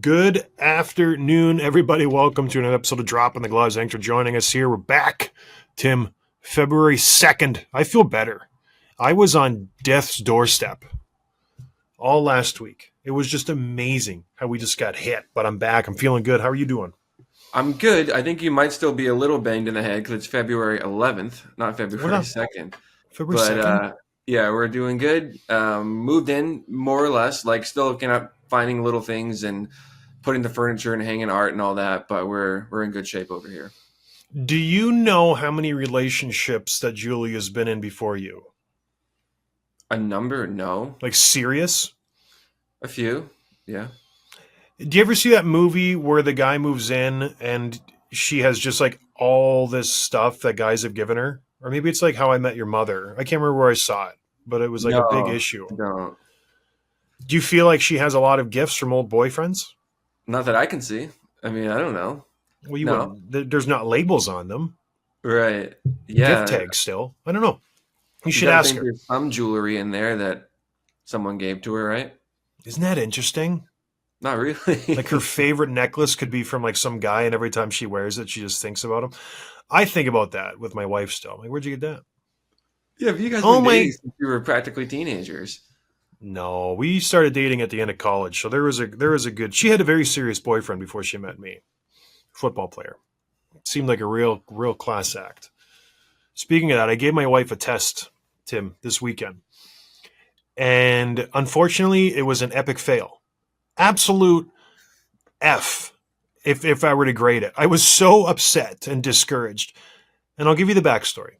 Good afternoon, everybody. Welcome to another episode of Drop in the Gloves. Thanks for joining us here. We're back, Tim, February 2nd. I feel better. I was on death's doorstep all last week. It was just amazing how we just got hit, but I'm back. I'm feeling good. How are you doing? I'm good. I think you might still be a little banged in the head because it's February 11th, not February 2nd. February But 2nd? yeah, we're doing good. Moved in more or less, like still kind of finding little things and putting the furniture and hanging art and all that. But we're in good shape over here. Do you know how many relationships that Julie has been in before you? A number? No. Like serious? A few. Yeah. Do you ever see that movie where the guy moves in and she has just like all this stuff that guys have given her? Or maybe it's like How I Met Your Mother. I can't remember where I saw it, but it was like a big No. issue. No. Do you feel like she has a lot of gifts from old boyfriends? Not that I can see. I mean, I don't know. Well, you No. wouldn't. There's not labels on them. Right. Gift Yeah. tags still. I don't know. You You should got to ask think her. there's some jewelry in there that someone gave to her, right? Isn't that interesting? Not really. Like her favorite necklace could be from like some guy, and every time she wears it, she just thinks about him. I think about that with my wife still. I'm like, where'd you get that? Yeah, but you guys Oh been my! dating since you were practically teenagers. No, we started dating at the end of college, so there was a good. She had a very serious boyfriend before she met me, football player. Seemed like a real class act. Speaking of that, I gave my wife a test, Tim, this weekend, and unfortunately, it was an epic fail. Absolute F. If I were to grade it, I was so upset and discouraged. And I'll give you the backstory.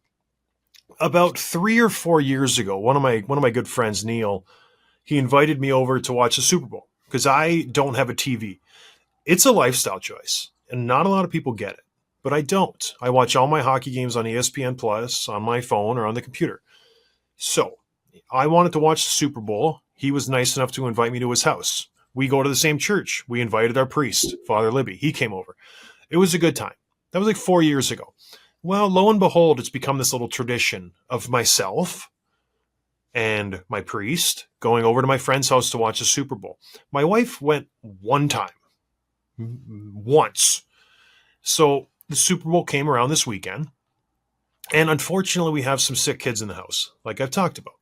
About 3 or 4 years ago, one of my good friends, Neil, he invited me over to watch the Super Bowl because I don't have a TV. It's a lifestyle choice, and not a lot of people get it, but I don't. I watch all my hockey games on ESPN Plus on my phone or on the computer. So I wanted to watch the Super Bowl. He was nice enough to invite me to his house. We go to the same church. We invited our priest, Father Libby. He came over. It was a good time. That was like 4 years ago. Well, lo and behold, it's become this little tradition of myself and my priest going over to my friend's house to watch the Super Bowl. My wife went one time, once. So the Super Bowl came around this weekend, and unfortunately, we have some sick kids in the house, like I've talked about.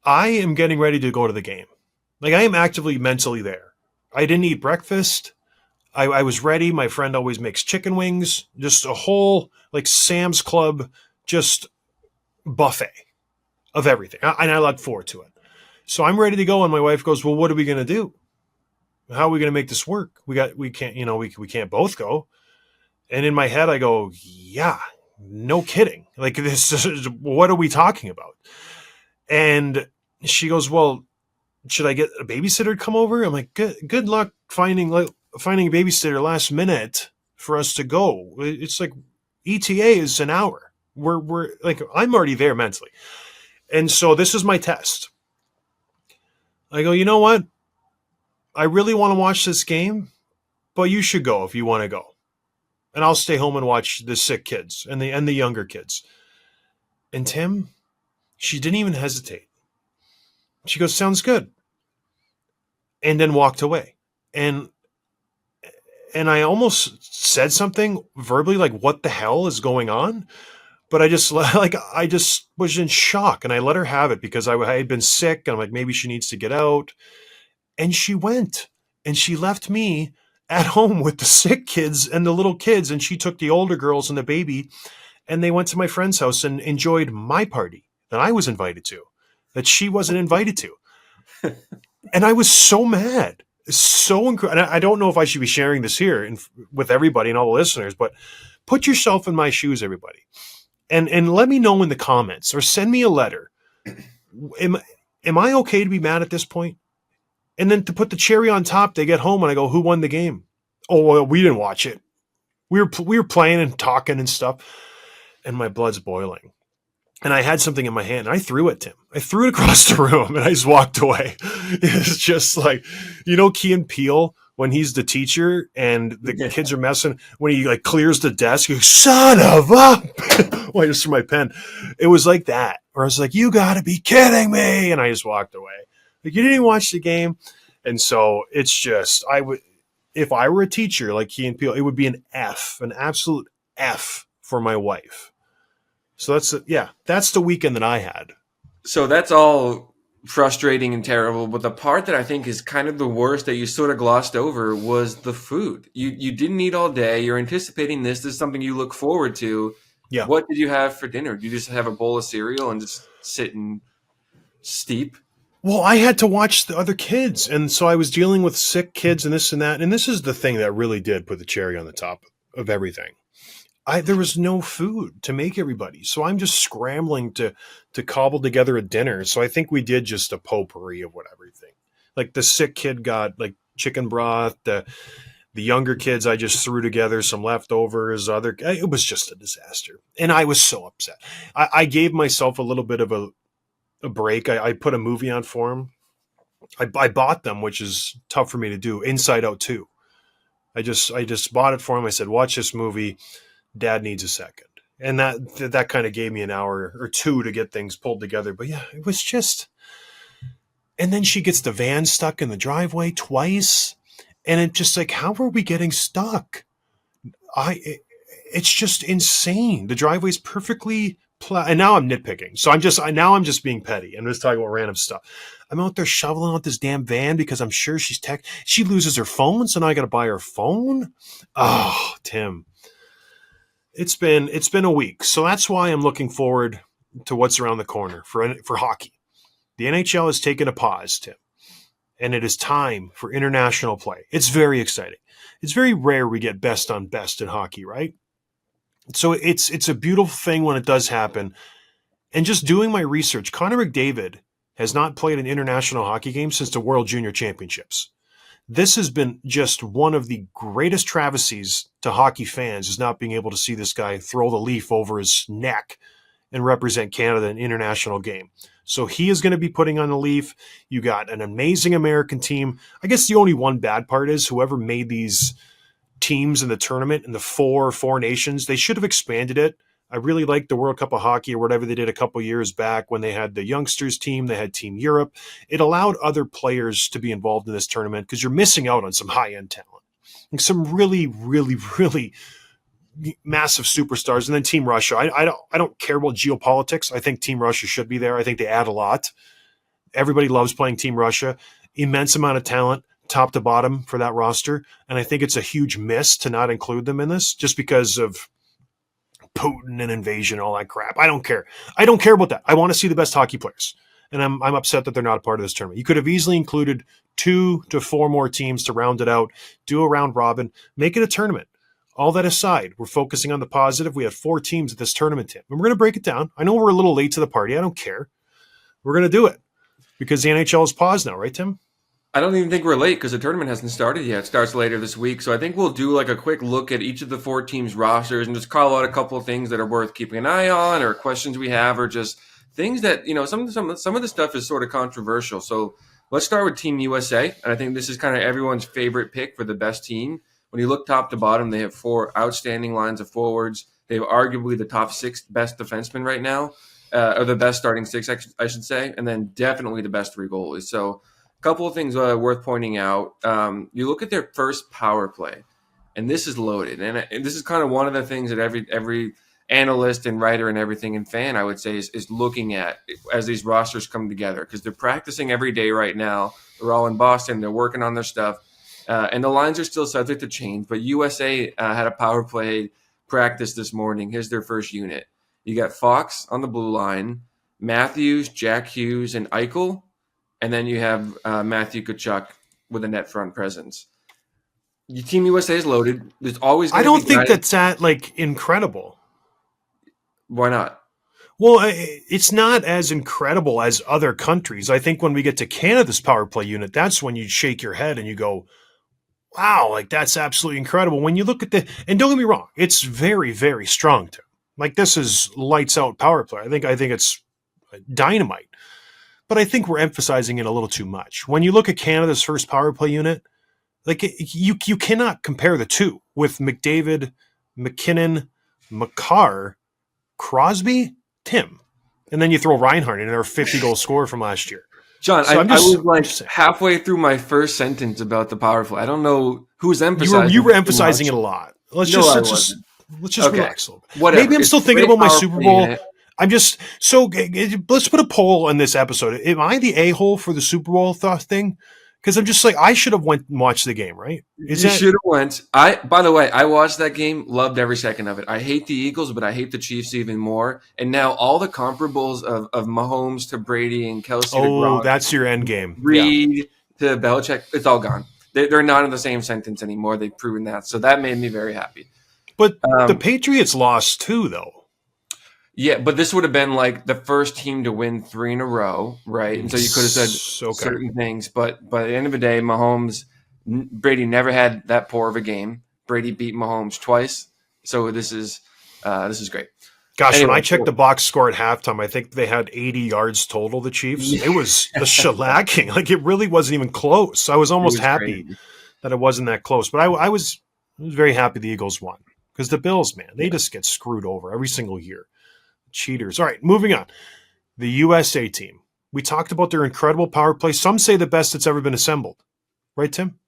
I am getting ready to go to the game. Like I am actively mentally there. I didn't eat breakfast. I was ready. My friend always makes chicken wings, just a whole like Sam's Club, just buffet of everything. And I look forward to it. So I'm ready to go. And my wife goes, well, what are we going to do? How are we going to make this work? We can't, we can't both go. And in my head, I go, yeah, no kidding. Like this is, what are we talking about? And she goes, well, should I get a babysitter to come over? I'm like, good luck finding a babysitter last minute for us to go. It's like ETA is an hour. We're like, I'm already there mentally. And so this is my test. I go, you know what? I really want to watch this game, but you should go if you want to go. And I'll stay home and watch the sick kids and the younger kids. And Tim, she didn't even hesitate. She goes, sounds good. And then walked away. And I almost said something verbally like, what the hell is going on? But I just was in shock, and I let her have it because I had been sick, and I'm like, maybe she needs to get out. And she went, and she left me at home with the sick kids and the little kids, and she took the older girls and the baby, and they went to my friend's house and enjoyed my party that I was invited to, that she wasn't invited to. And I was so mad. So incredible. I don't know if I should be sharing this here with everybody and all the listeners, but put yourself in my shoes, everybody. And let me know in the comments or send me a letter. Am I okay to be mad at this point? And then to put the cherry on top, they get home and I go, who won the game? Oh, well, we didn't watch it. We were playing and talking and stuff. And my blood's boiling. And I had something in my hand and I threw it, Tim. I threw it across the room and I just walked away. It's just like, Key and Peele, when he's the teacher and the kids are messing, when he like clears the desk, he goes, son of a, well, I just threw my pen. It was like that. Or I was like, you gotta be kidding me. And I just walked away. Like, you didn't even watch the game. And so it's just, I would, if I were a teacher like Key and Peele, it would be an F, an absolute F for my wife. So that's the weekend that I had. So that's all frustrating and terrible. But the part that I think is kind of the worst that you sort of glossed over was the food. You didn't eat all day. You're anticipating this. This is something you look forward to. Yeah. What did you have for dinner? Did you just have a bowl of cereal and just sit and steep? Well, I had to watch the other kids. And so I was dealing with sick kids and this and that. And this is the thing that really did put the cherry on the top of everything. There was no food to make everybody. So I'm just scrambling to cobble together a dinner. So I think we did just a potpourri of what everything. Like the sick kid got like chicken broth, the younger kids I just threw together some leftovers, it was just a disaster. And I was so upset. I gave myself a little bit of a break. I put a movie on for them. I bought them, which is tough for me to do. Inside Out 2. I just bought it for him. I said, watch this movie. Dad needs a second. And that kind of gave me an hour or two to get things pulled together. But yeah, it was just, and then she gets the van stuck in the driveway twice. And it just like, how are we getting stuck? It's just insane. The driveway's perfectly and now I'm nitpicking. So I'm just being petty. I'm just talking about random stuff. I'm out there shoveling out this damn van because I'm sure she loses her phone, so now I got to buy her phone. Oh, Tim, it's been a week, so that's why I'm looking forward to what's around the corner for hockey. The NHL has taken a pause, Tim, and it is time for international play. It's very exciting. It's very rare we get best on best in hockey, right? So it's a beautiful thing when it does happen. And just doing my research, Connor McDavid has not played an international hockey game since the World Junior Championships. This has been just one of the greatest travesties to hockey fans, is not being able to see this guy throw the leaf over his neck and represent Canada in an international game. So he is going to be putting on the leaf. You got an amazing American team. I guess the only one bad part is whoever made these teams in the tournament in the four nations, they should have expanded it. I really liked the World Cup of Hockey or whatever they did a couple years back when they had the youngsters team, they had Team Europe. It allowed other players to be involved in this tournament because you're missing out on some high-end talent. Like some really, really, really massive superstars. And then Team Russia. I don't care about geopolitics. I think Team Russia should be there. I think they add a lot. Everybody loves playing Team Russia. Immense amount of talent, top to bottom for that roster. And I think it's a huge miss to not include them in this just because of Putin and invasion and all that crap. I don't care. I don't care about that. I want to see the best hockey players. And I'm upset that they're not a part of this tournament. You could have easily included 2 to 4 more teams to round it out, do a round robin, make it a tournament. All that aside, we're focusing on the positive. We have 4 teams at this tournament, Tim. And we're going to break it down. I know we're a little late to the party. I don't care. We're going to do it because the NHL is paused now, right, Tim? I don't even think we're late because the tournament hasn't started yet. It starts later this week. So I think we'll do like a quick look at each of the 4 teams' rosters and just call out a couple of things that are worth keeping an eye on, or questions we have, or just things that, some of the stuff is sort of controversial. So let's start with Team USA. And I think this is kind of everyone's favorite pick for the best team. When you look top to bottom, they have 4 outstanding lines of forwards. They have arguably the top 6 best defensemen right now, or the best starting 6, I should say, and then definitely the best 3 goalies. So a couple of things worth pointing out. You look at their first power play, and this is loaded. And this is kind of one of the things that every analyst and writer and everything and fan, I would say, is looking at as these rosters come together, because they're practicing every day right now. They're all in Boston. They're working on their stuff. And the lines are still subject to change. But USA had a power play practice this morning. Here's their first unit. You got Fox on the blue line, Matthews, Jack Hughes, and Eichel. And then you have Matthew Tkachuk with a net front presence. Your Team USA is loaded. There's always going I to be don't think guys. that's incredible. Why not? Well, it's not as incredible as other countries. I think when we get to Canada's power play unit, that's when you shake your head and you go, wow, like that's absolutely incredible. When you look at and don't get me wrong, it's very, very strong too. Like this is lights out power play. I think it's dynamite. But I think we're emphasizing it a little too much. When you look at Canada's first power play unit, like you cannot compare the two with McDavid, McKinnon, Makar, Crosby, Tim. And then you throw Reinhardt in, our 50-goal scorer from last year. John, So I was I'm like just saying. halfway through my first sentence about the power play. I don't know who's You emphasizing were it too emphasizing much. it a lot. Let's No, just I let's just wasn't. let's just Okay, relax a little bit. whatever. Maybe I'm It's still a thinking great about my power Super play Bowl. unit. I'm just so let's put a poll on this episode. Am I the a hole for the Super Bowl thing? Because I'm just like I should have went and watched the game, right? Is You that should have went. By the way, I watched that game, loved every second of it. I hate the Eagles, but I hate the Chiefs even more. And now all the comparables of Mahomes to Brady and Kelsey to oh, Gronk, that's your end game? Yeah. Reed to Belichick, it's all gone. They're not in the same sentence anymore. They've proven that. So that made me very happy. But the Um, Patriots lost too, though. yeah, but this would have been like the first team to win 3 in a row, right? And so you could have said Okay. certain things, but by the end of the day, Brady never had that poor of a game. Brady beat Mahomes twice, so this is great. Gosh, when Anyway, I checked the box score at halftime, I think they had 80 yards total, the Chiefs. yeah, It was a shellacking. Like, it really wasn't even close. I was it almost was happy crazy. that it wasn't that close. But I was very happy the Eagles won. Because the Bills, man, they just get screwed over every single year. Cheaters. All right, moving on. The USA team. We talked about their incredible power play. Some say the best that's ever been assembled. Right, Tim?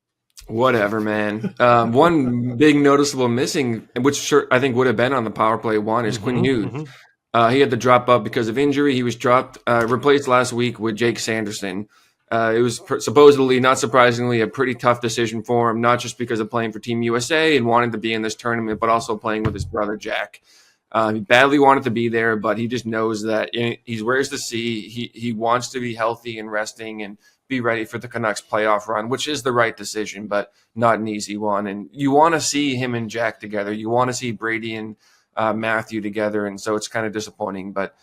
Whatever, man. One big noticeable missing, which sure I think would have been on the power play one, is Quinn Mm-hmm, Hughes. mm-hmm. He had to drop up because of injury. He was replaced last week with Jake Sanderson. It was supposedly, not surprisingly, a pretty tough decision for him, not just because of playing for Team USA and wanting to be in this tournament, but also playing with his brother Jack. He badly wanted to be there, but he just knows that he wears the C. He wants to be healthy and resting and be ready for the Canucks playoff run, which is the right decision, but not an easy one. And you want to see him and Jack together. You want to see Brady and Matthew together, and so it's kind of disappointing. But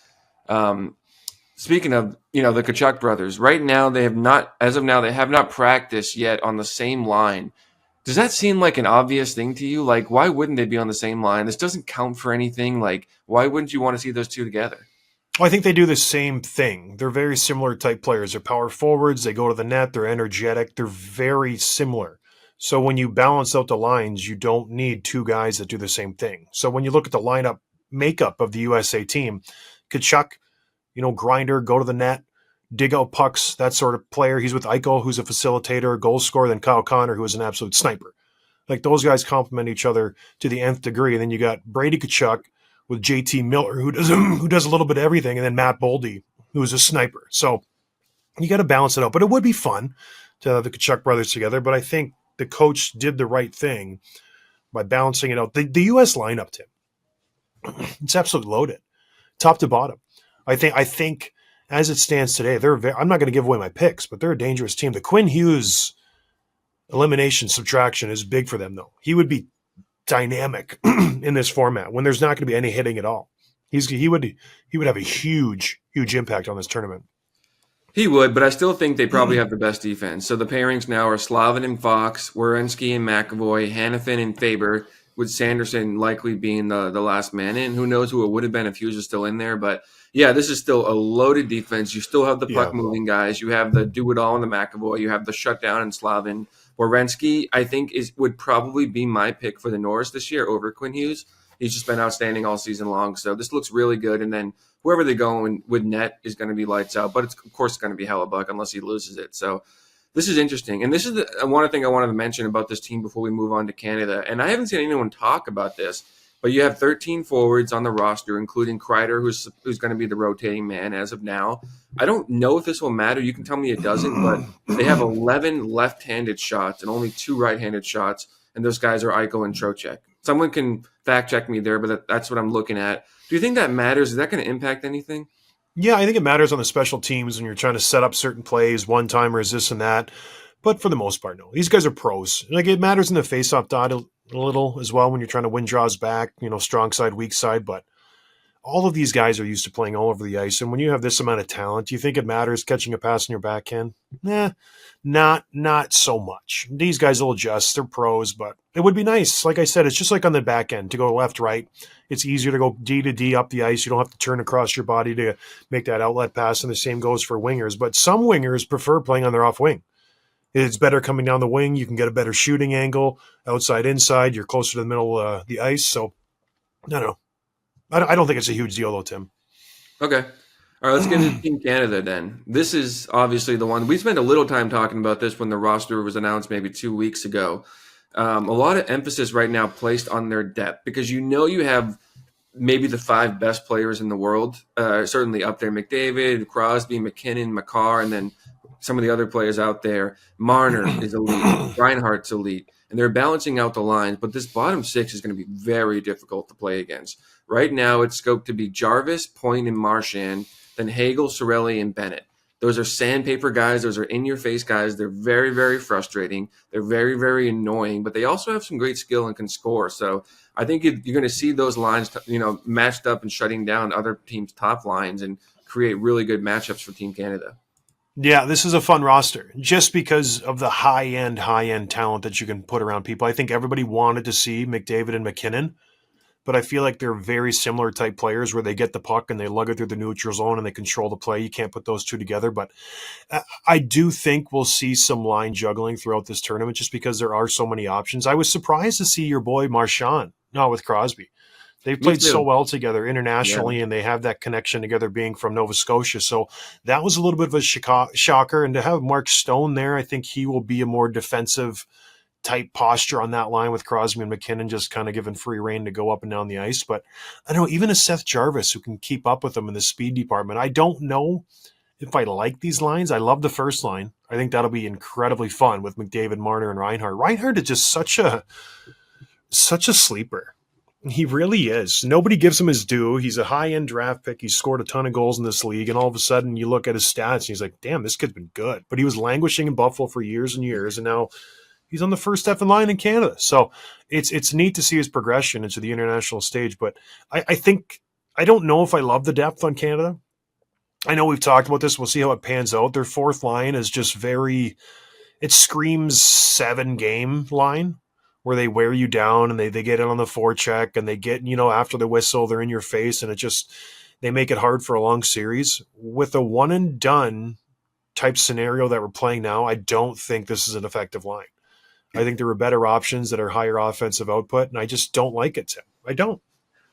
speaking of, the Kachuk brothers, right now as of now, they have not practiced yet on the same line. Does that seem like an obvious thing to you? Like, why wouldn't they be on the same line? This doesn't count for anything. Like, why wouldn't you want to see those two together? Well, I think they do the same thing. They're very similar type players. They're power forwards. They go to the net. They're energetic. They're very similar. So when you balance out the lines, you don't need two guys that do the same thing. So when you look at the lineup makeup of the USA team, Kachuk, grinder, go to the net, dig out pucks, that sort of player. He's with Eichel, who's a facilitator, a goal scorer, then Kyle Connor, who is an absolute sniper. Like those guys complement each other to the nth degree. And then you got Brady Kachuk with JT Miller, who does a little bit of everything, and then Matt Boldy, who is a sniper. So you got to balance it out. But it would be fun to have the Kachuk brothers together. But I think the coach did the right thing by balancing it out. The U.S. lineup, Tim, it's absolutely loaded, top to bottom. I think as it stands today, I'm not going to give away my picks, but they're a dangerous team. The Quinn Hughes elimination subtraction is big for them, though. He would be dynamic in this format when there's not going to be any hitting at all. He would have a huge impact on this tournament. He would, but I still think they probably have the best defense. So the pairings now are Slavin and Fox, Werenski and McAvoy, Hannafin and Faber, with Sanderson likely being the last man in. Who knows who it would have been if Hughes was still in there. But yeah, this is still a loaded defense. You still have the puck moving guys. You have the do it all in the McAvoy. You have the shutdown in Slavin. Werenski, I think, would probably be my pick for the Norris this year over Quinn Hughes. He's just been outstanding all season long. So this looks really good. And then whoever they go in with net is going to be lights out. But of course, it's going to be Hellebuck unless he loses it. So this is interesting. And this is one thing I wanted to mention about this team before we move on to Canada. And I haven't seen anyone talk about this, but you have 13 forwards on the roster, including Kreider, who's going to be the rotating man as of now. I don't know if this will matter. You can tell me it doesn't, but they have 11 left-handed shots and only 2 right-handed shots, and those guys are Eichel and Trocheck. Someone can fact-check me there, but that's what I'm looking at. Do you think that matters? Is that going to impact anything? Yeah, I think it matters on the special teams when you're trying to set up certain plays, one-timers, this and that. But for the most part, no. These guys are pros. Like, it matters in the face-off dot a little as well when you're trying to win draws back, strong side, weak side, but all of these guys are used to playing all over the ice. And when you have this amount of talent, do you think it matters catching a pass in your backhand? Not so much. These guys will adjust. They're pros, but it would be nice. Like I said, it's just like on the back end to go left, right. It's easier to go D to D up the ice. You don't have to turn across your body to make that outlet pass, and the same goes for wingers. But some wingers prefer playing on their off wing. It's better coming down the wing. You can get a better shooting angle, outside, inside. You're closer to the middle of the ice. So, I don't know. I don't think it's a huge deal, though, Tim. Okay. All right, let's get into Team Canada then. This is obviously the one we spent a little time talking about this when the roster was announced maybe 2 weeks ago. A lot of emphasis right now placed on their depth because you have maybe the five best players in the world, certainly up there: McDavid, Crosby, McKinnon, Makar, and then some of the other players out there. Marner is elite, Reinhardt's elite, and they're balancing out the lines. But this bottom six is going to be very difficult to play against. Right now, it's scoped to be Jarvis, Point, and Marchand, then Hagel, Sorelli, and Bennett. Those are sandpaper guys. Those are in-your-face guys. They're very, very frustrating. They're very, very annoying, but they also have some great skill and can score. So I think you're going to see those lines, matched up and shutting down other teams' top lines and create really good matchups for Team Canada. Yeah, this is a fun roster just because of the high end talent that you can put around people. I think everybody wanted to see McDavid and McKinnon, but I feel like they're very similar type players where they get the puck and they lug it through the neutral zone and they control the play. You can't put those two together, but I do think we'll see some line juggling throughout this tournament just because there are so many options. I was surprised to see your boy Marchand, not with Crosby. They've Me played so too. well together Yeah. internationally, and they have that connection together being from Nova Scotia. So that was a little bit of a shocker. And to have Mark Stone there, I think he will be a more defensive type posture on that line with Crosby and McKinnon just kind of given free reign to go up and down the ice. But I don't know, even a Seth Jarvis who can keep up with them in the speed department. I don't know if I like these lines. I love the first line. I think that'll be incredibly fun with McDavid, Marner, and Reinhardt. Reinhardt is just such a sleeper. He really is. Nobody gives him his due. He's a high-end draft pick. He's scored a ton of goals in this league, and all of a sudden you look at his stats and he's like, damn, this kid's been good. But he was languishing in Buffalo for years and years, and now he's on the first effing line in Canada. So it's neat to see his progression into the international stage. But I think I don't know if I love the depth on Canada. I know we've talked about this. We'll see how it pans out. Their fourth line is just it screams 7 game line where they wear you down and they get in on the forecheck and they get, after the whistle, they're in your face and they make it hard for a long series. With a one and done type scenario that we're playing now, I don't think this is an effective line. I think there are better options that are higher offensive output, and I just don't like it, Tim. I don't.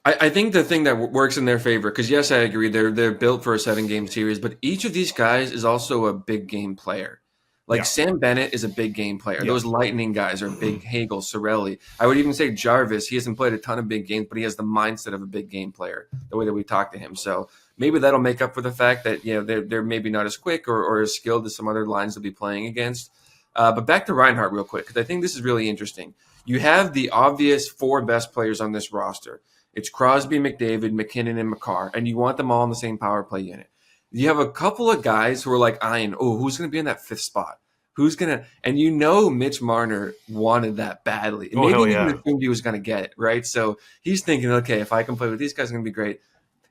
I think the thing that works in their favor, because yes, I agree, they're built for a 7 game series, but each of these guys is also a big game player. Like Yeah. Sam Bennett is a big game player. Yeah. Those Lightning guys are big. Hagel, Sorelli. I would even say Jarvis. He hasn't played a ton of big games, but he has the mindset of a big game player. The way that we talk to him, so maybe that'll make up for the fact that they're maybe not as quick or as skilled as some other lines they'll be playing against. But back to Reinhardt real quick, because I think this is really interesting. You have the obvious 4 best players on this roster. It's Crosby, McDavid, McKinnon, and Makar, and you want them all in the same power play unit. You have a couple of guys who are like eyeing, who's going to be in that 5th spot? Who's going to, and Mitch Marner wanted that badly. Oh, Maybe hell even yeah. assumed he was going to get it, right? So he's thinking, okay, if I can play with these guys, it's going to be great.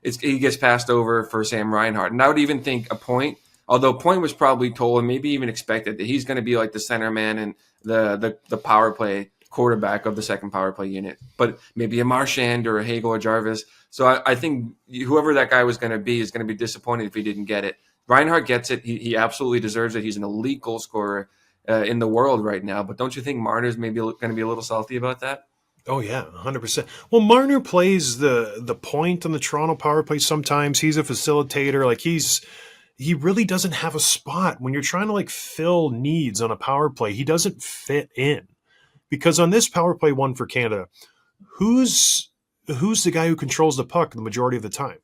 He gets passed over for Sam Reinhart. And I would even think a Point, although Point was probably told and maybe even expected that he's going to be like the center man and the power play quarterback of the second power play unit, but maybe a Marchand or a Hagel or Jarvis. So I think whoever that guy was going to be is going to be disappointed if he didn't get it. Reinhardt gets it. He absolutely deserves it. He's an elite goal scorer in the world right now. But don't you think Marner's maybe going to be a little salty about that? Oh yeah, 100%. Well, Marner plays the point on the Toronto power play sometimes. He's a facilitator. Like he really doesn't have a spot when you're trying to like fill needs on a power play. He doesn't fit in. Because on this power play one for Canada, who's the guy who controls the puck the majority of the time?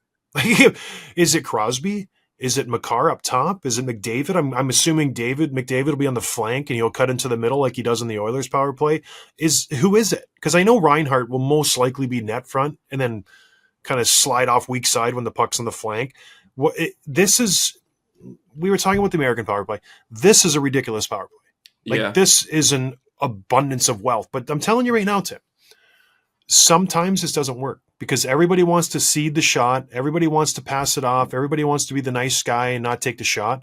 Is it Crosby? Is it Makar up top? Is it McDavid? I'm assuming McDavid will be on the flank and he'll cut into the middle like he does in the Oilers power play. Who is it? Because I know Reinhardt will most likely be net front and then kind of slide off weak side when the puck's on the flank. We were talking about the American power play. This is a ridiculous power play. Yeah. This is an abundance of wealth. But I'm telling you right now, Tim, sometimes this doesn't work because everybody wants to cede the shot. Everybody wants to pass it off. Everybody wants to be the nice guy and not take the shot.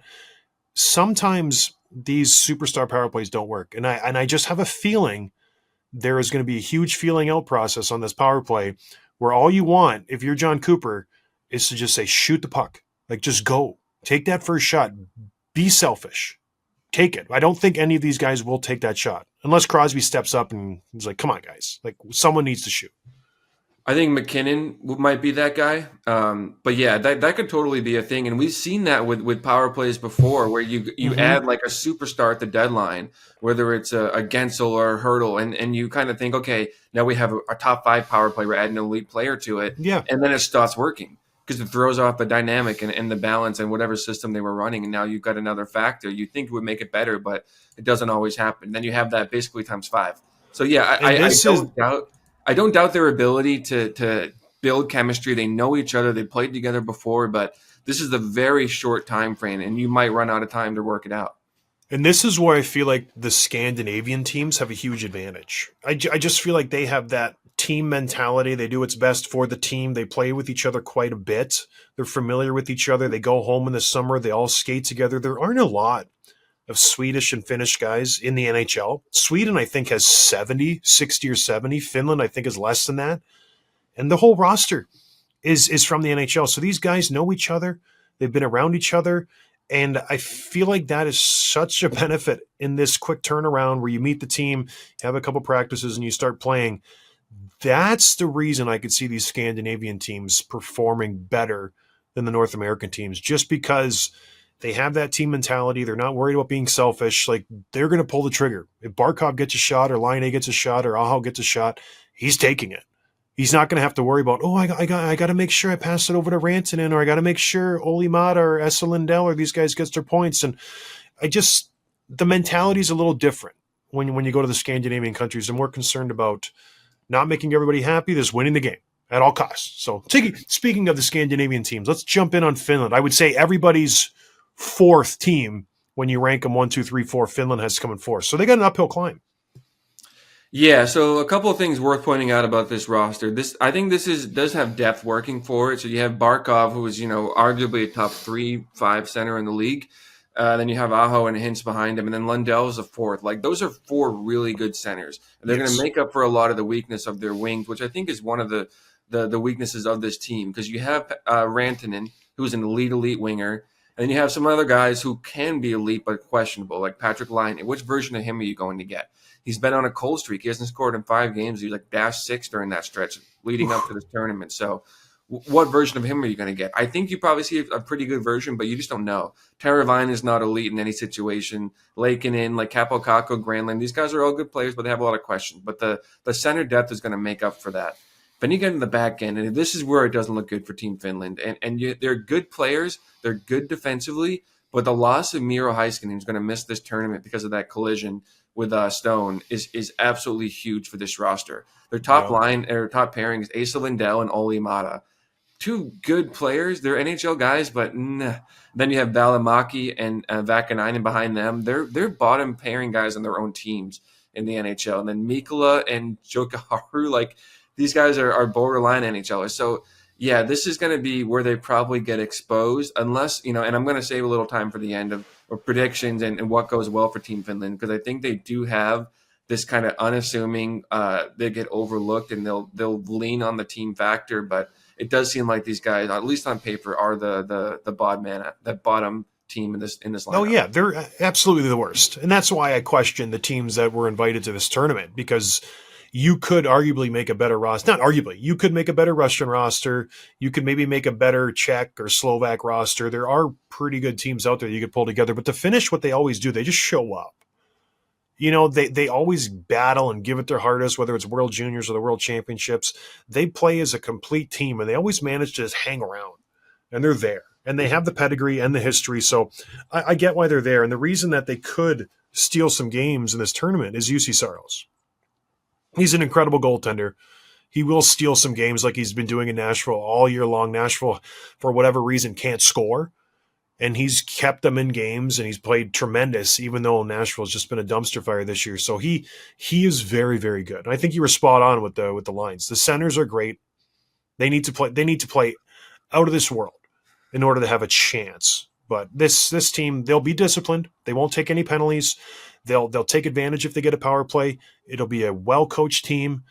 Sometimes these superstar power plays don't work. And I just have a feeling there is going to be a huge feeling out process on this power play where all you want, if you're John Cooper, is to just say, shoot the puck. Like, just go. Take that first shot. Be selfish. Take it. I don't think any of these guys will take that shot unless Crosby steps up and he's like, come on, guys. Like, someone needs to shoot. I think McKinnon might be that guy. But yeah, that could totally be a thing, and we've seen that with power plays before, where you Hmm. add like a superstar at the deadline, whether it's a Gensel or a Hurdle, and you kind of think, okay, now we have a top five power play, we're adding an elite player to it, Yeah. and then it starts working because it throws off the dynamic and the balance and whatever system they were running, and now you've got another factor. You think it would make it better, but it doesn't always happen. Then you have that basically times five. So yeah, And I this is, don't doubt. I don't doubt their ability to build chemistry. They know each other. They played together before, but this is a very short time frame, and you might run out of time to work it out. and this is where I feel like the Scandinavian teams have a huge advantage. I just feel like they have that team mentality. They do what's best for the team. They play with each other quite a bit. They're familiar with each other. They go home in the summer. They all skate together. There aren't a lot of Swedish and Finnish guys in the NHL. Sweden, I think, has 70, 60 or 70. Finland, I think, is less than that. And the whole roster is from the NHL. So these guys know each other. They've been around each other. And I feel like that is such a benefit in this quick turnaround where you meet the team, have a couple practices, and you start playing. That's the reason I could see these Scandinavian teams performing better than the North American teams, just because they have that team mentality. They're not worried about being selfish. Like, they're going to pull the trigger. If Barkov gets a shot or Line A gets a shot or Aho gets a shot, he's taking it. He's not going to have to worry about, oh, I got to make sure I pass it over to Rantanen, or I got to make sure Oli Mata or Esa Lindell or these guys gets their points. And I just, the mentality is a little different when you go to the Scandinavian countries. They're more concerned about not making everybody happy. There's winning the game at all costs. So, speaking of the Scandinavian teams, let's jump in on Finland. I would say everybody's fourth team when you rank them one, two, three, four. Finland has come in fourth, so they got an uphill climb. Yeah, so a couple of things worth pointing out about this roster. This I think this is does have depth working for it. So you have Barkov, who is arguably a top 3-5 center in the league. Then you have Aho and Hintz behind him, and then Lundell is a fourth. Like those are four really good centers, and they're going to Yes. make up for a lot of the weakness of their wings, which I think is one of the weaknesses of this team because you have Rantanen, who's an elite winger, and then you have some other guys who can be elite but questionable, like Patrick Line. Which version of him are you going to get? He's been on a cold streak. He hasn't scored in 5 games. He was like -6 during that stretch leading up to this tournament. So, what version of him are you going to get? I think you probably see a pretty good version, but you just don't know. Teravine is not elite in any situation. Lakenin, like Capo Caco, Granlund, these guys are all good players, but they have a lot of questions. But the center depth is going to make up for that. Then you get in the back end, and this is where it doesn't look good for Team Finland. They're good players. They're good defensively, but the loss of Miro Heiskanen, who's going to miss this tournament because of that collision with Stone, is absolutely huge for this roster. Their top Yeah. line, or top pairing is Asa Lindell and Oli Mata. Two good players. They're NHL guys, but nah. Then you have Valimaki and Vakanainen behind them. They're bottom pairing guys on their own teams in the NHL. And then Mikula and Jokiharju, like these guys are borderline NHLers. So yeah, this is going to be where they probably get exposed, unless and I'm going to save a little time for the end of predictions and what goes well for Team Finland because I think they do have this kind of unassuming. They get overlooked and they'll lean on the team factor, but it does seem like these guys, at least on paper, are the bottom team in this Oh lineup. yeah, they're absolutely the worst, and that's why I question the teams that were invited to this tournament because you could arguably make a better roster. Not arguably, you could make a better Russian roster. You could maybe make a better Czech or Slovak roster. There are pretty good teams out there you could pull together. But to finish what they always do, they just show up. They always battle and give it their hardest, whether it's World Juniors or the World Championships. They play as a complete team, and they always manage to just hang around, and they're there, and they have the pedigree and the history. So I get why they're there, and the reason that they could steal some games in this tournament is UC Saros. He's an incredible goaltender. He will steal some games like he's been doing in Nashville all year long. Nashville, for whatever reason, can't score, and he's kept them in games, and he's played tremendous, even though Nashville's just been a dumpster fire this year. So he is very, very good. And I think you were spot on with the lines. The centers are great. They need to play. They need to play out of this world in order to have a chance. But this team, they'll be disciplined. They won't take any penalties. They'll take advantage if they get a power play. It'll be a well coached team,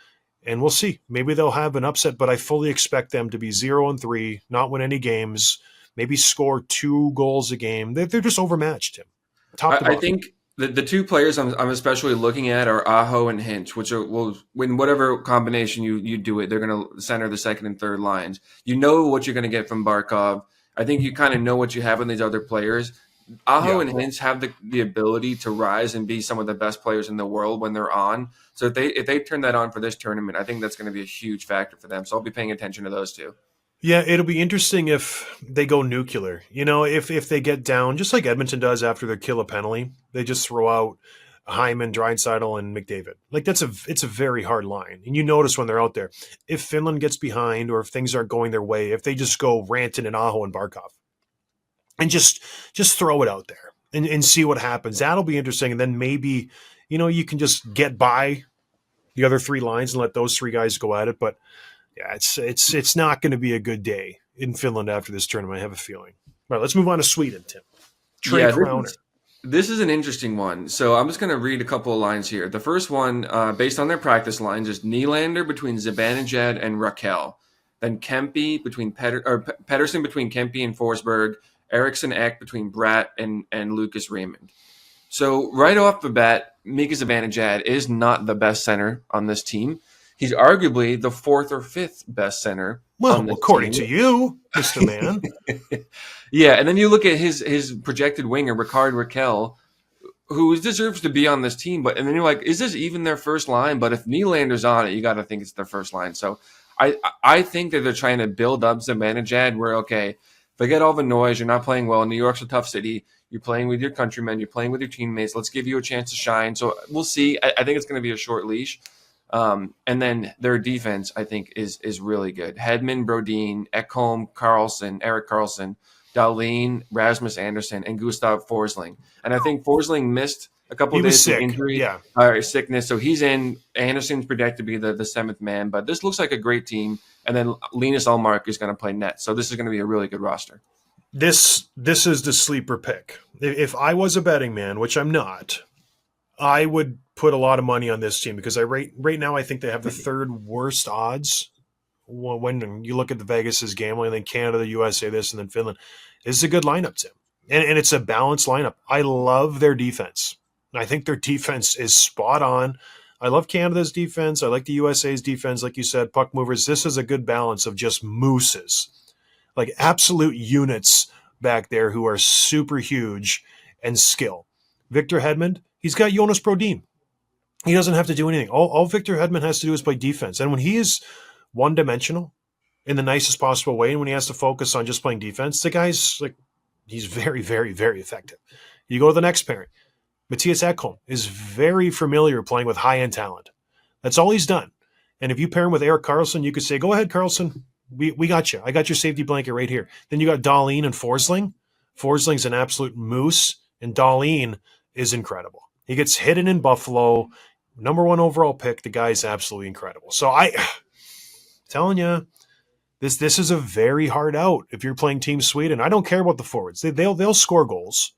and we'll see. Maybe they'll have an upset, but I fully expect them to be 0-3, not win any games, maybe score 2 goals a game. They're just overmatched, Tim, top to I bottom. think The two players I'm especially looking at are Aho and Hinch, which are, will, in whatever combination you do it, they're going to center the second and third lines. You know what you're going to get from Barkov. I think you kind of know what you have in these other players. Aho Yeah. and Hinch have the ability to rise and be some of the best players in the world when they're on. So if they turn that on for this tournament, I think that's going to be a huge factor for them. So I'll be paying attention to those two. Yeah, it'll be interesting if they go nuclear. If they get down, just like Edmonton does after they kill a penalty, they just throw out Hyman, Draisaitl, and McDavid. Like it's a very hard line, and you notice when they're out there. If Finland gets behind, or if things aren't going their way, if they just go Ranton and Aho and Barkov, and just throw it out there and see what happens. That'll be interesting, and then maybe you can just get by the other three lines and let those three guys go at it, but. Yeah, it's not going to be a good day in Finland after this tournament. I have a feeling. All right, let's move on to Sweden, Tim. Trey Yeah, Crowner. this is an interesting one. So I'm just going to read a couple of lines here. The first one, based on their practice lines, is Nylander between Zibanejad and Raquel. Then Kempe between Pedersen between Kempe and Forsberg. Eriksson Ek between Bratt and Lucas Raymond. So right off the bat, Mika Zibanejad is not the best center on this team. He's arguably the fourth or fifth best center. Well, according to you, Mr. Man. Yeah, and then you look at his projected winger, Ricard Raquel, who deserves to be on this team. And then you're like, is this even their first line? But if Nylander's on it, you got to think it's their first line. So I think that they're trying to build up Zibanejad where, okay, forget all the noise. You're not playing well. New York's a tough city. You're playing with your countrymen. You're playing with your teammates. Let's give you a chance to shine. So we'll see. I think it's going to be a short leash. And then their defense, I think, is really good. Hedman, Brodin, Ekholm, Carlson, Erik Karlsson, Dahlin, Rasmus Anderson, and Gustav Forsling. And I think Forsling missed a couple of days of injury or sickness, so he's in. Anderson's projected to be the seventh man, but this looks like a great team. And then Linus Ullmark is going to play net, so this is going to be a really good roster. This is the sleeper pick. If I was a betting man, which I'm not, I would put a lot of money on this team because right now I think they have the third worst odds when you look at the Vegas's gambling, and then Canada, USA, this, and then Finland. This is a good lineup, Tim. And it's a balanced lineup. I love their defense. I think their defense is spot on. I love Canada's defense. I like the USA's defense, like you said, puck movers. This is a good balance of just mooses, like absolute units back there who are super huge and skill. Victor Hedman, he's got Jonas Brodin. He doesn't have to do anything. All Victor Hedman has to do is play defense. And when he is one-dimensional in the nicest possible way, and when he has to focus on just playing defense, the guy's like, he's very, very, very effective. You go to the next pairing. Matthias Ekholm is very familiar playing with high-end talent. That's all he's done. And if you pair him with Erik Karlsson, you could say, go ahead, Karlsson. We got you. I got your safety blanket right here. Then you got Dahlin and Forsling. Forsling's an absolute moose, and Dahlin is incredible. He gets hidden in Buffalo, number 1 overall pick. The guy's absolutely incredible. So I'm telling you, this is a very hard out if you're playing Team Sweden. I don't care about the forwards. They'll score goals.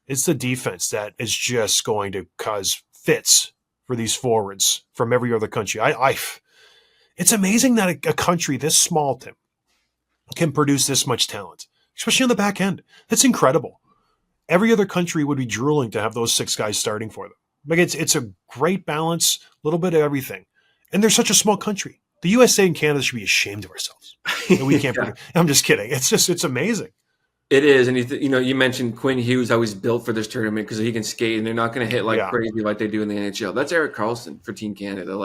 It's the defense that is just going to cause fits for these forwards from every other country. It's amazing that a country this small, Tim, can produce this much talent, especially on the back end. That's incredible. Every other country would be drooling to have those 6 guys starting for them. Like it's a great balance, a little bit of everything. And they're such a small country. The USA and Canada should be ashamed of ourselves. We can't produce. I'm just kidding. It's amazing. It is, and you mentioned Quinn Hughes, how he's built for this tournament because he can skate, and they're not going to hit crazy like they do in the NHL. That's Erik Karlsson for Team Canada.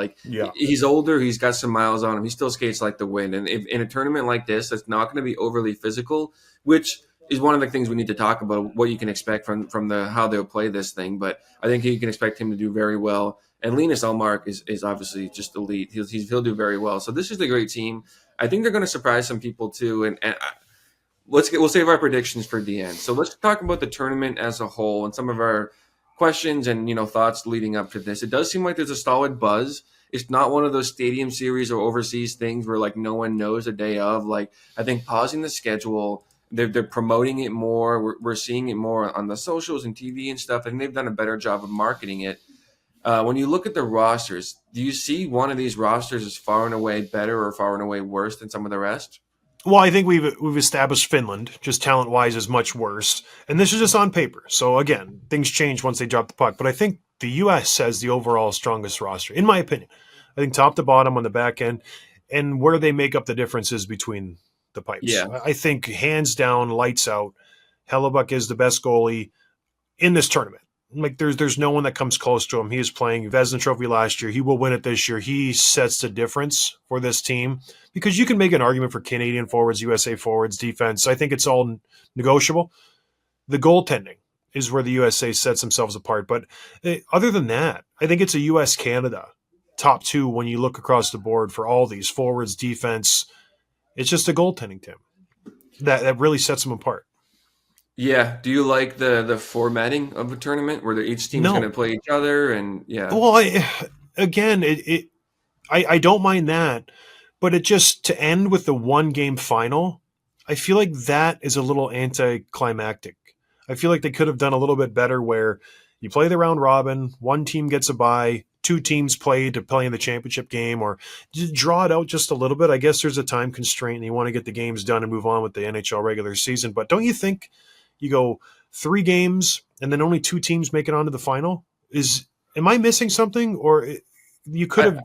He's older, he's got some miles on him, he still skates like the wind. And if in a tournament like this, that's not going to be overly physical, which is one of the things we need to talk about. What you can expect from how they'll play this thing, but I think you can expect him to do very well. And Linus Ullmark is obviously just elite. He'll do very well. So this is a great team. I think they're going to surprise some people too, and we'll save our predictions for the end. So let's talk about the tournament as a whole and some of our questions and thoughts leading up to this. It does seem like there's a solid buzz. It's not one of those stadium series or overseas things where no one knows the day of. I think pausing the schedule, they're promoting it more. We're seeing it more on the socials and TV and stuff, and they've done a better job of marketing it. When you look at the rosters, do you see one of these rosters as far and away better or far and away worse than some of the rest? Well, I think we've established Finland, just talent wise, is much worse, and this is just on paper. So again, things change once they drop the puck. But I think the U.S. has the overall strongest roster, in my opinion. I think top to bottom on the back end, and where they make up the differences between the pipes. Yeah. I think hands down, lights out. Hellebuck is the best goalie in this tournament. Like there's no one that comes close to him. He is playing Vezina Trophy last year. He will win it this year. He sets the difference for this team because you can make an argument for Canadian forwards, USA forwards, defense. I think it's all negotiable. The goaltending is where the USA sets themselves apart. But other than that, I think it's a US Canada top two when you look across the board for all these forwards, defense. It's just a goaltending, Tim, that really sets them apart. Yeah. Do you like the formatting of the tournament where each team's going to No. play each other? And yeah. Well, again, I don't mind that, but it just to end with the one game final, I feel like that is a little anticlimactic. I feel like they could have done a little bit better where you play the round robin, one team gets a bye, two teams play to play in the championship game, or just draw it out just a little bit. I guess there's a time constraint and you want to get the games done and move on with the NHL regular season. But don't you think you go 3 games and then only two teams make it onto the final? Am I missing something, or you could I, have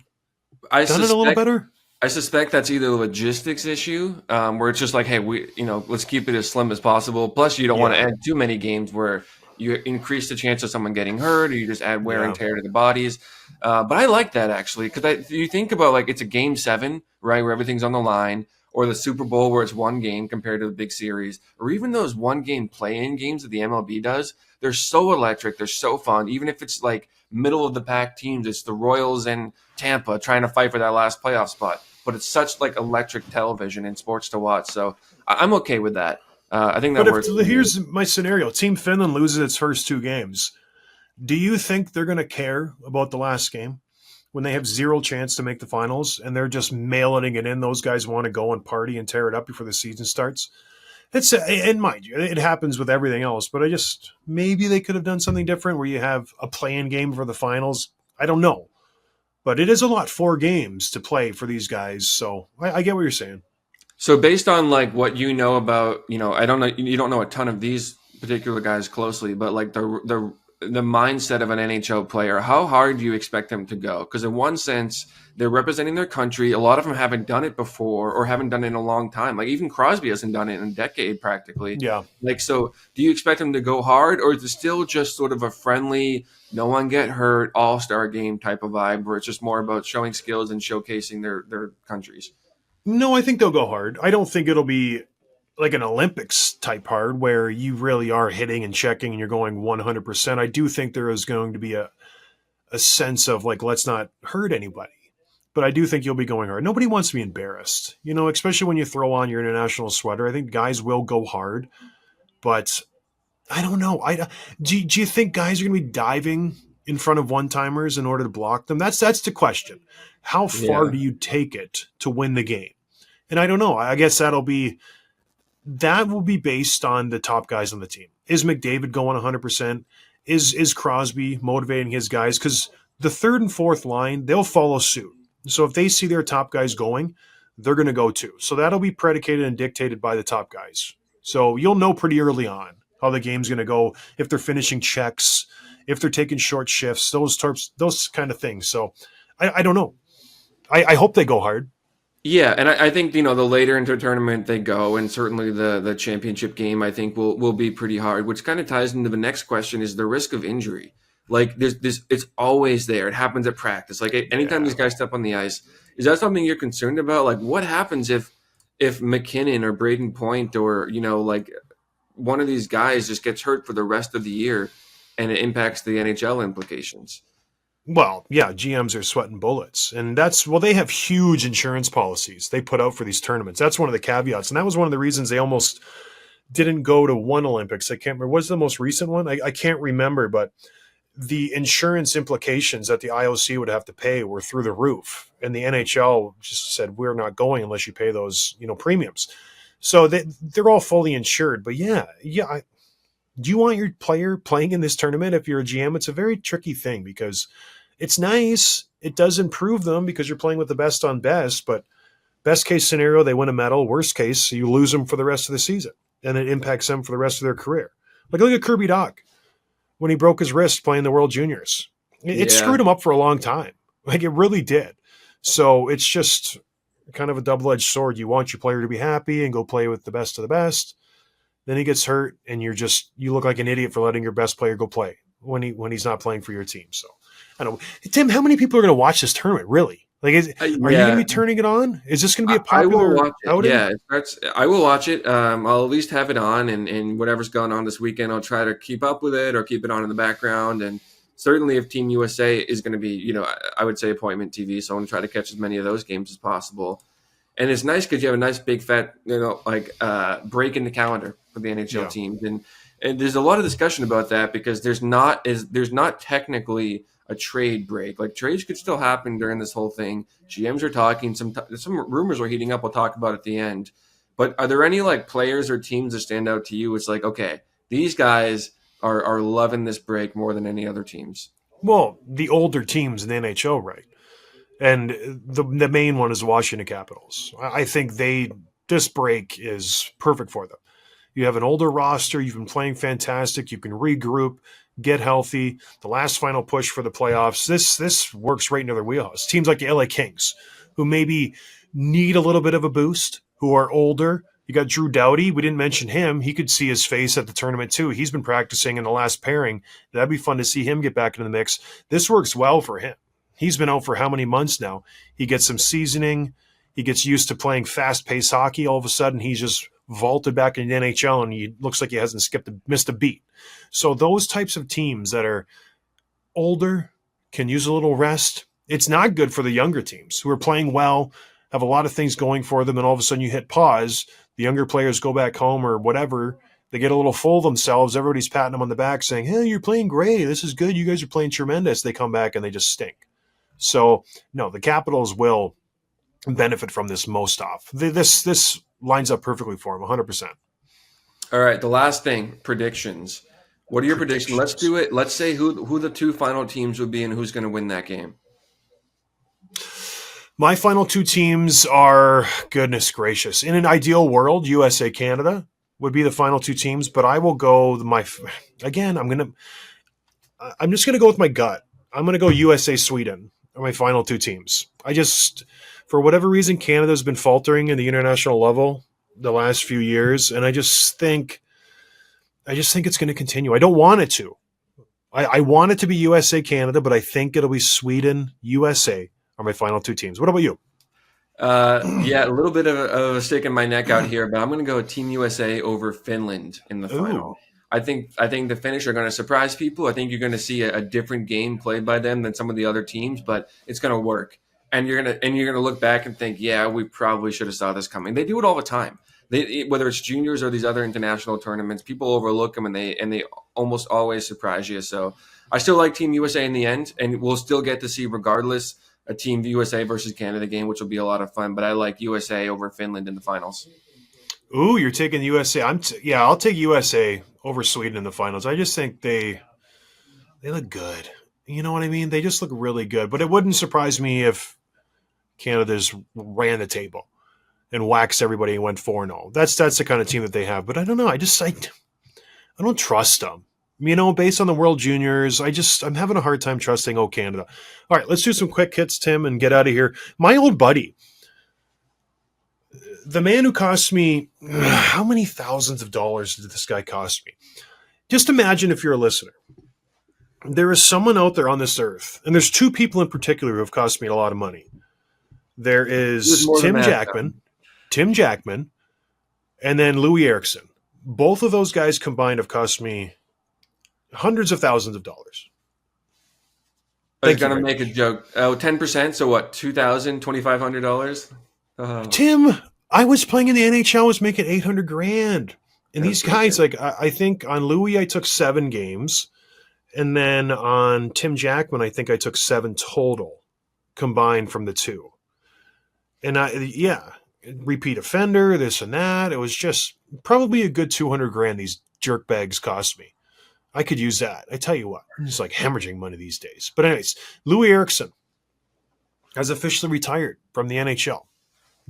I done it a little suspect better? I suspect that's either a logistics issue, where it's just like, hey, let's keep it as slim as possible. Plus, you don't want to Yeah, add too many games where you increase the chance of someone getting hurt, or you just add wear and yeah. tear to the bodies. But I like that actually, because you think about like it's a game seven, right, where everything's on the line, or the Super Bowl where it's one game compared to the big series, or even those one game play-in games that the MLB does. They're so electric, they're so fun. Even if it's like middle of the pack teams, it's the Royals and Tampa trying to fight for that last playoff spot, but it's such like electric television and sports to watch. So I'm okay with that. I think that But if works for me. here's my scenario: Team Finland loses its first 2 games. Do you think they're going to care about the last game when they have zero chance to make the finals and they're just mailing it in? Those guys want to go and party and tear it up before the season starts. It's and mind you, it happens with everything else. But I just maybe they could have done something different where you have a play-in game for the finals. I don't know, but it is a lot 4 games to play for these guys. So I get what you're saying. So based on like what you know about, I don't know, you don't know a ton of these particular guys closely, but like the mindset of an NHL player, how hard do you expect them to go? Because in one sense, they're representing their country. A lot of them haven't done it before or haven't done it in a long time. Like even Crosby hasn't done it in a decade practically. Yeah. Like, so do you expect them to go hard, or is it still just sort of a friendly, no one get hurt, all-star game type of vibe where it's just more about showing skills and showcasing their countries? No, I think they'll go hard. I don't think it'll be like an Olympics type hard where you really are hitting and checking and you're going 100%. I do think there is going to be a sense of like, let's not hurt anybody. But I do think you'll be going hard. Nobody wants to be embarrassed, especially when you throw on your international sweater. I think guys will go hard, but I don't know. Do you think guys are going to be diving in front of one timers in order to block them? That's the question. How far Yeah. do you take it to win the game? And I don't know. I guess that will be based on the top guys on the team. Is McDavid going 100%? Is Crosby motivating his guys? Because the third and fourth line, they'll follow suit. So if they see their top guys going, they're going to go too. So that'll be predicated and dictated by the top guys. So you'll know pretty early on how the game's going to go, if they're finishing checks, if they're taking short shifts, those kind of things. So I don't know. I hope they go hard. Yeah, and I think the later into the tournament they go, and certainly the championship game I think will be pretty hard, which kind of ties into the next question: is the risk of injury. Like this, it's always there. It happens at practice. Like anytime Yeah. these guys step on the ice, is that something you're concerned about? Like what happens if McKinnon or Braden Point or like one of these guys just gets hurt for the rest of the year, and it impacts the NHL implications? Well, yeah, GMs are sweating bullets. And they have huge insurance policies they put out for these tournaments. That's one of the caveats. And that was one of the reasons they almost didn't go to one Olympics. I can't remember. What's the most recent one? I can't remember, but the insurance implications that the IOC would have to pay were through the roof. And the NHL just said, we're not going unless you pay those, premiums. So they're all fully insured. But yeah. Do you want your player playing in this tournament? If you're a GM, it's a very tricky thing because it's nice. It does improve them because you're playing with the best on best, but Best case scenario, they win a medal. Worst case, you lose them for the rest of the season, and it impacts them for the rest of their career. Like look at Kirby Doc when he broke his wrist playing the World Juniors. It Yeah. screwed him up for a long time. Like it really did. So it's just kind of a double-edged sword. You want your player to be happy and go play with the best of the best. Then he gets hurt, and you look like an idiot for letting your best player go play when he's not playing for your team. So I don't know. Tim, how many people are going to watch this tournament? Really? Like, are you going to be turning it on? Is this going to be a popular I will watch it. outing? Yeah, I will watch it. I'll at least have it on, and whatever's going on this weekend, I'll try to keep up with it or keep it on in the background. And certainly, if Team USA is going to be, I would say appointment TV, so I want to try to catch as many of those games as possible. And it's nice because you have a nice big fat, break in the calendar for the NHL teams, and there's a lot of discussion about that because there's not technically a trade break. Like trades could still happen during this whole thing. GMs are talking. Some rumors are heating up. We'll talk about at the end. But are there any like players or teams that stand out to you? It's like, okay, these guys are loving this break more than any other teams. Well, the older teams in the NHL, right? And the main one is the Washington Capitals. I think this break is perfect for them. You have an older roster. You've been playing fantastic. You can regroup, get healthy. The last final push for the playoffs. This works right into their wheelhouse. Teams like the LA Kings, who maybe need a little bit of a boost, who are older. You got Drew Doughty. We didn't mention him. He could see his face at the tournament too. He's been practicing in the last pairing. That'd be fun to see him get back into the mix. This works well for him. He's been out for how many months now? He gets some seasoning. He gets used to playing fast-paced hockey. All of a sudden, he's just vaulted back into the NHL, and he looks like he hasn't missed a beat. So those types of teams that are older can use a little rest. It's not good for the younger teams who are playing well, have a lot of things going for them, and all of a sudden you hit pause. The younger players go back home or whatever. They get a little full of themselves. Everybody's patting them on the back saying, hey, you're playing great. This is good. You guys are playing tremendous. They come back and they just stink. So, no, the Capitals will benefit from this most off. This lines up perfectly for them, 100%. All right, the last thing, predictions. What are your predictions? Let's do it. Let's say who the two final teams would be and who's going to win that game. My final two teams are, goodness gracious, in an ideal world, USA, Canada would be the final two teams, but I will go I'm just going to go with my gut. I'm going to go USA, Sweden are my final two teams. For whatever reason, Canada's been faltering in the international level the last few years, and I just think it's going to continue. I don't want it to. I want it to be USA, Canada, but I think it'll be Sweden, USA are my final two teams. What about you? A little bit of a stick in my neck out here, but I'm going to go Team USA over Finland in the final. I think the Finnish are going to surprise people. I think you're going to see a different game played by them than some of the other teams, but it's going to work. And you're gonna look back and think, yeah, we probably should have saw this coming. They do it all the time. Whether it's juniors or these other international tournaments, people overlook them and they almost always surprise you. So I still like Team USA in the end, and we'll still get to see, regardless, a Team USA versus Canada game, which will be a lot of fun. But I like USA over Finland in the finals. Ooh, you're taking USA. I'll take USA over Sweden in the finals. I just think they look good. You know what I mean? They just look really good. But it wouldn't surprise me if Canada's ran the table and waxed everybody and went 4-0. That's the kind of team that they have. But I don't know. I don't trust them. Based on the World Juniors, I'm having a hard time trusting Canada. All right, let's do some quick hits, Tim, and get out of here. My old buddy, the man who cost me, how many thousands of dollars did this guy cost me? Just imagine if you're a listener. There is someone out there on this earth, and there's two people in particular who have cost me a lot of money. There is Tim Jackman, and then Louis Eriksson. Both of those guys combined have cost me hundreds of thousands of dollars. I was going to make a joke. 10%, so what, $2,000, $2,500? Tim, I was playing in the NHL, I was making $800,000. And these guys, I think on Louis I took 7 games. And then on Tim Jackman, I think I took 7 total combined from the two. And repeat offender, this and that. It was just probably a good $200,000 these jerk bags cost me. I could use that. I tell you what, I'm just like hemorrhaging money these days. But anyways, Louis Eriksson has officially retired from the NHL.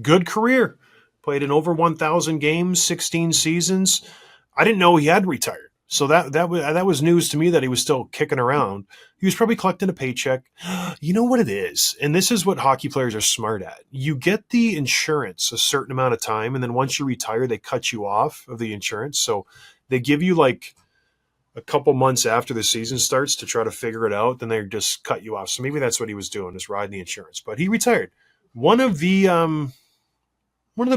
Good career. Played in over 1,000 games, 16 seasons. I didn't know he had retired. So that was news to me that he was still kicking around. He was probably collecting a paycheck. You know what it is, and this is what hockey players are smart at. You get the insurance a certain amount of time, and then once you retire, they cut you off of the insurance. So they give you like a couple months after the season starts to try to figure it out. Then they just cut you off. So maybe that's what he was doing, is riding the insurance. But he retired. One of the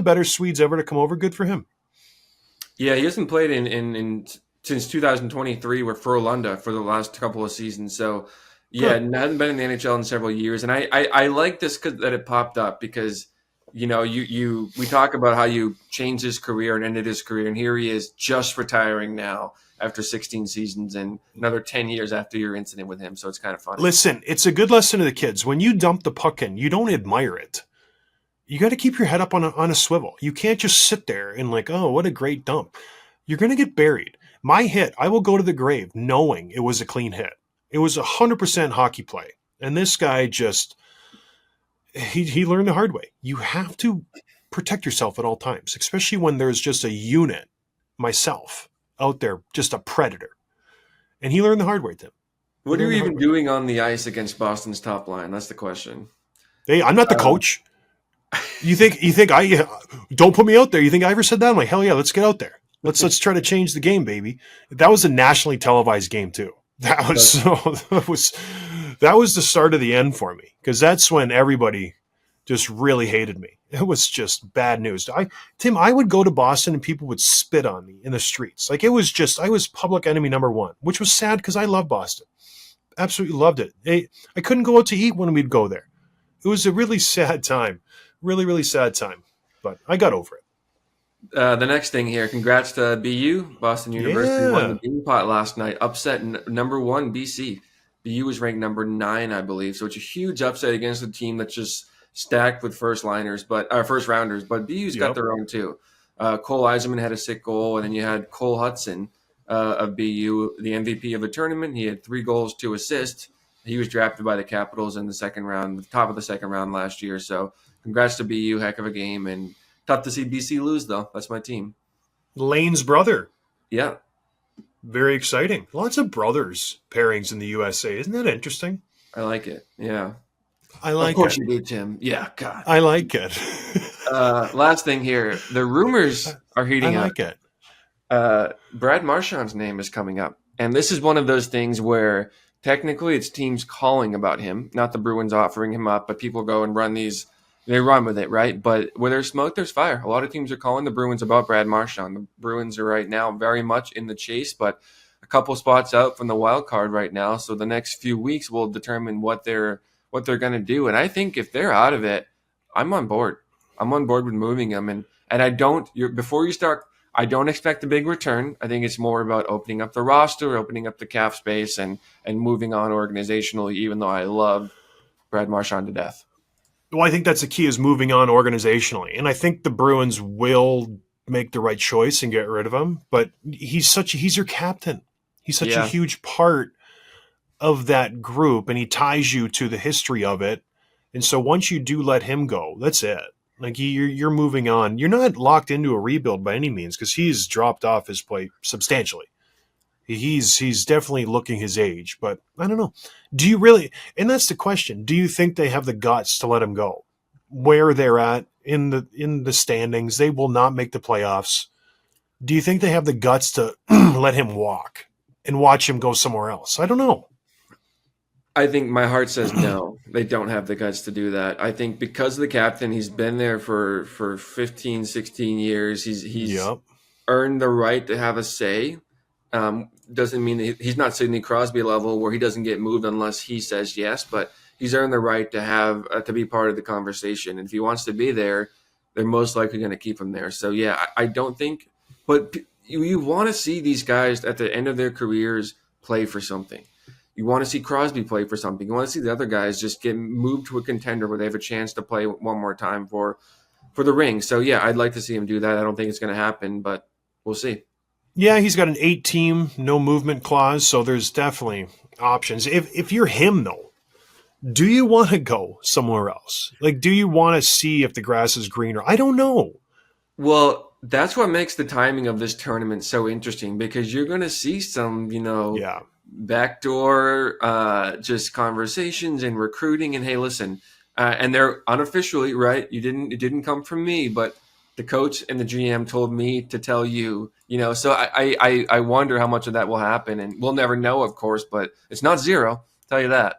better Swedes ever to come over. Good for him. Yeah, he hasn't played in since 2023 with Frölunda for the last couple of seasons. So yeah, Good. hasn't been in the NHL in several years. And I like this that it popped up because you we talk about how you changed his career and ended his career, and here he is just retiring now after 16 seasons and another 10 years after your incident with him. So it's kind of funny. Listen, it's a good lesson to the kids. When you dump the puck in, you don't admire it. You got to keep your head up on a swivel. You can't just sit there and like, oh, what a great dump. You're going to get buried. My hit, I will go to the grave knowing it was a clean hit. It was 100% hockey play. And this guy just, he learned the hard way. You have to protect yourself at all times, especially when there's just a unit, myself, out there, just a predator. And he learned the hard way, Tim. He What are you learned the hard even way. doing on the ice against Boston's top line? That's the question. Hey, I'm not the Um, coach. You think I don't put me out there? You think I ever said that? I'm like, hell yeah, let's get out there. Let's try to change the game, baby. That was a nationally televised game too. That was but so that was the start of the end for me, because that's when everybody just really hated me. It was just bad news. Tim, I would go to Boston and people would spit on me in the streets. Like, it was just, I was public enemy number one, which was sad because I love Boston. Absolutely loved it. I couldn't go out to eat when we'd go there. It was a really sad time. Really, really sad time. But I got over it. the next thing here, congrats to BU. Boston University won the Yeah. Beanpot last night. Upset number one BC. BU was ranked number 9, I believe. So it's a huge upset against a team that's just stacked with first liners, but first rounders. But BU's got Yep. their own too. Cole Eiserman had a sick goal, and then you had Cole Hudson of BU, the MVP of the tournament. He had 3 goals, 2 assists. He was drafted by the Capitals in the second round, the top of the second round last year. So congrats to BU, heck of a game, and tough to see BC lose though. That's my team. Lane's brother. Yeah, Very exciting. Lots of brothers pairings in the USA. Isn't that interesting? I like it. Yeah, I of like course it. you do, Tim. Yeah, God. I like it. Last thing here, the rumors are I heating up. like it. Brad Marchand's name is coming up, and this is one of those things where technically it's teams calling about him, not the Bruins offering him up, but people go and run these. They run with it, right? But where there's smoke, there's fire. A lot of teams are calling the Bruins about Brad Marchand. The Bruins are right now very much in the chase, but a couple spots out from the wild card right now. So the next few weeks will determine what they're going to do. And I think if they're out of it, I'm on board. I'm on board with moving them. And I don't. Before you start, I don't expect a big return. I think it's more about opening up the roster, opening up the cap space, and moving on organizationally. Even though I love Brad Marchand to death. Well, I think that's the key, is moving on organizationally. And I think the Bruins will make the right choice and get rid of him. But he's your captain. He's such a Yeah, huge part of that group, and he ties you to the history of it. And so once you do let him go, that's it. Like, you're moving on. You're not locked into a rebuild by any means, because he's dropped off his plate substantially. He's definitely looking his age, but I don't know. Do you really? And that's the question. Do you think they have the guts to let him go? Where they're at in the standings, they will not make the playoffs. Do you think they have the guts to let him walk and watch him go somewhere else? I don't know. I think my heart says no. They don't have the guts to do that. I think because of the captain, he's been there for 15, 16 years. He's Yep. earned the right to have a say. Doesn't mean that he's not Sidney Crosby level where he doesn't get moved unless he says yes, but he's earned the right to have to be part of the conversation. And if he wants to be there, they're most likely going to keep him there. So yeah, I don't think. But you want to see these guys at the end of their careers play for something. You want to see Crosby play for something. You want to see the other guys just get moved to a contender where they have a chance to play one more time for the ring. So yeah, I'd like to see him do that. I don't think it's going to happen, but we'll see. Yeah, he's got an 8-team no movement clause, so there's definitely options. If you're him though, Do you want to go somewhere else? Like, do you want to see if the grass is greener? I don't know. Well, that's what makes the timing of this tournament so interesting because you're going to see some, Yeah. backdoor just conversations and recruiting. And hey, listen, and they're unofficially right. It didn't come from me, but the coach and the GM told me to tell you. So I wonder how much of that will happen, and we'll never know, of course, but it's not zero. I'll tell you that.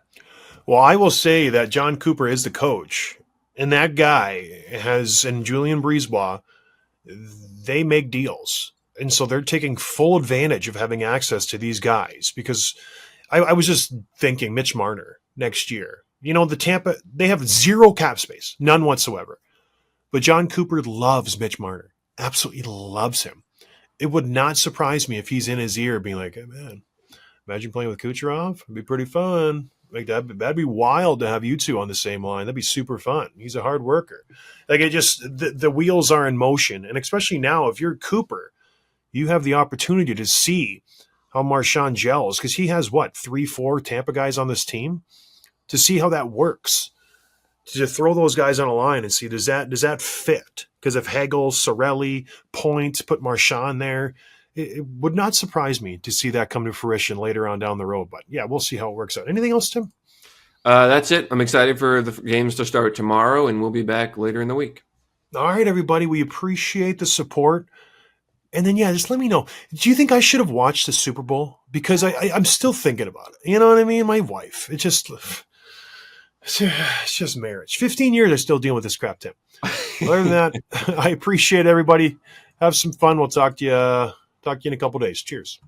Well, I will say that John Cooper is the coach, and that guy and Julian Brisebois, they make deals. And so they're taking full advantage of having access to these guys because I was just thinking Mitch Marner next year. The Tampa, they have zero cap space, none whatsoever. But John Cooper loves Mitch Marner, absolutely loves him. It would not surprise me if he's in his ear being like, hey, man, imagine playing with Kucherov. It'd be pretty fun. Like that'd be wild to have you two on the same line. That'd be super fun. He's a hard worker. Like it just the wheels are in motion, and especially now, if you're Cooper, you have the opportunity to see how Marchand gels because he has what 3-4 Tampa guys on this team to see how that works. To throw those guys on a line and see does that fit? Because if Hagel, Sorelli, Point put Marchand there, it would not surprise me to see that come to fruition later on down the road. But yeah, we'll see how it works out. Anything else, Tim? That's it. I'm excited for the games to start tomorrow, and we'll be back later in the week. All right, everybody. We appreciate the support. And then, yeah, just let me know. Do you think I should have watched the Super Bowl? Because I'm still thinking about it. You know what I mean? My wife. It's just marriage. 15 years I still deal with this crap, Tim. Other than that, I appreciate everybody. Have some fun. We'll talk to you in a couple days. Cheers.